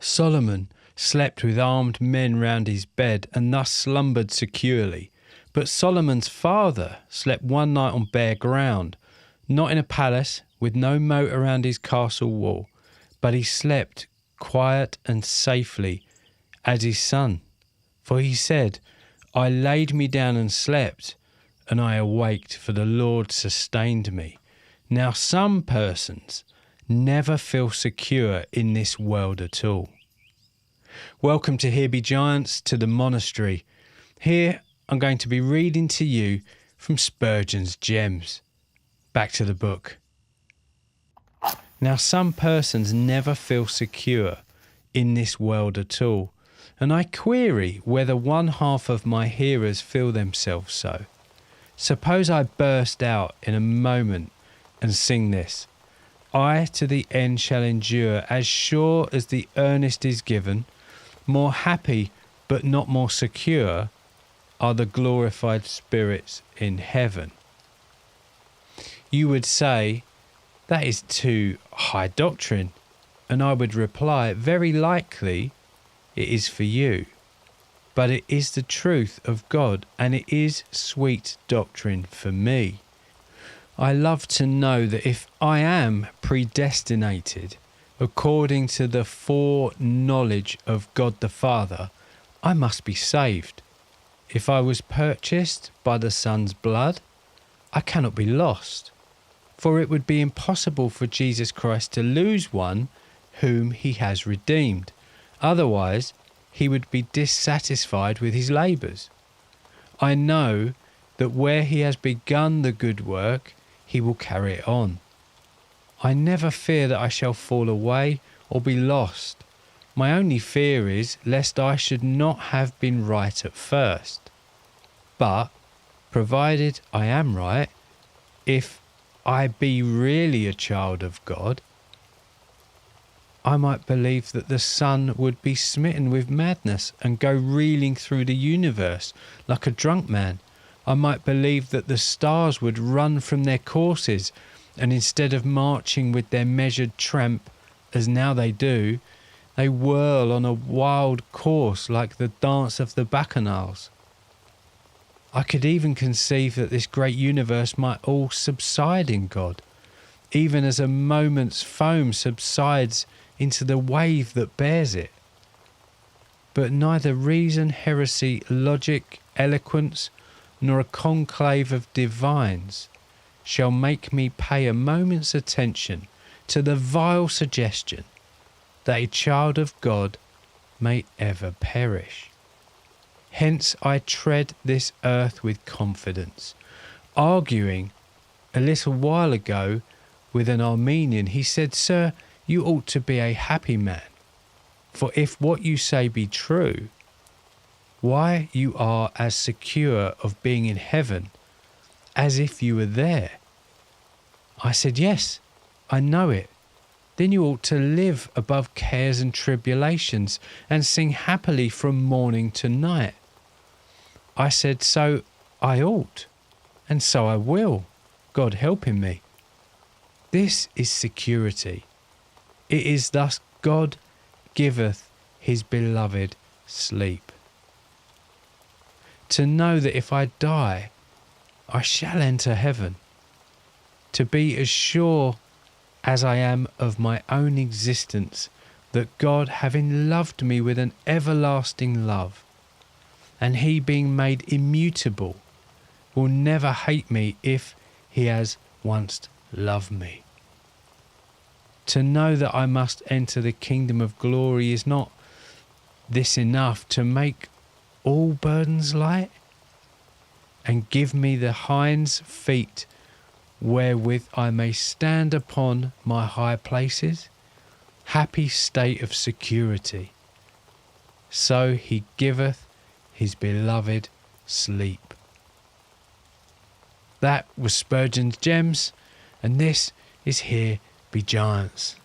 Solomon slept with armed men round his bed and thus slumbered securely. But Solomon's father slept one night on bare ground, not in a palace, with no moat around his castle wall, but he slept quiet and safely as his son. For he said, I laid me down and slept, and I awaked, for the Lord sustained me. Now some persons never feel secure in this world at all. Welcome to Here Be Giants, to the monastery. Here I'm going to be reading to you from Spurgeon's Gems. Back to the book. Now some persons never feel secure in this world at all, and I query whether one half of my hearers feel themselves so. Suppose I burst out in a moment and sing this. I to the end shall endure, as sure as the earnest is given. More happy, but not more secure, are the glorified spirits in heaven. You would say, that is too high doctrine, and I would reply, very likely it is for you, but it is the truth of God, and it is sweet doctrine for me. I love to know that if I am predestinated according to the foreknowledge of God the Father, I must be saved. If I was purchased by the Son's blood, I cannot be lost, for it would be impossible for Jesus Christ to lose one whom he has redeemed. Otherwise, he would be dissatisfied with his labours. I know that where he has begun the good work, he will carry it on. I never fear that I shall fall away or be lost. My only fear is lest I should not have been right at first. But, provided I am right, if I be really a child of God, I might believe that the sun would be smitten with madness and go reeling through the universe like a drunk man. I might believe that the stars would run from their courses, and instead of marching with their measured tramp, as now they do, they whirl on a wild course like the dance of the bacchanals. I could even conceive that this great universe might all subside in God, even as a moment's foam subsides into the wave that bears it. But neither reason, heresy, logic, eloquence, nor a conclave of divines shall make me pay a moment's attention to the vile suggestion that a child of God may ever perish. Hence I tread this earth with confidence. Arguing a little while ago with an Armenian, he said, Sir, you ought to be a happy man, for if what you say be true, why you are as secure of being in heaven as if you were there. I said, yes, I know it. Then you ought to live above cares and tribulations and sing happily from morning to night. I said, so I ought, and so I will, God helping me. This is security. It is thus God giveth his beloved sleep. To know that if I die, I shall enter heaven. To be as sure as I am of my own existence, that God, having loved me with an everlasting love, and he being made immutable, will never hate me if he has once loved me. To know that I must enter the kingdom of glory, is not this enough to make all burdens light, and give me the hinds feet wherewith I may stand upon my high places? Happy state of security. So he giveth his beloved sleep. That was Spurgeon's Gems, and this is Here Be Giants.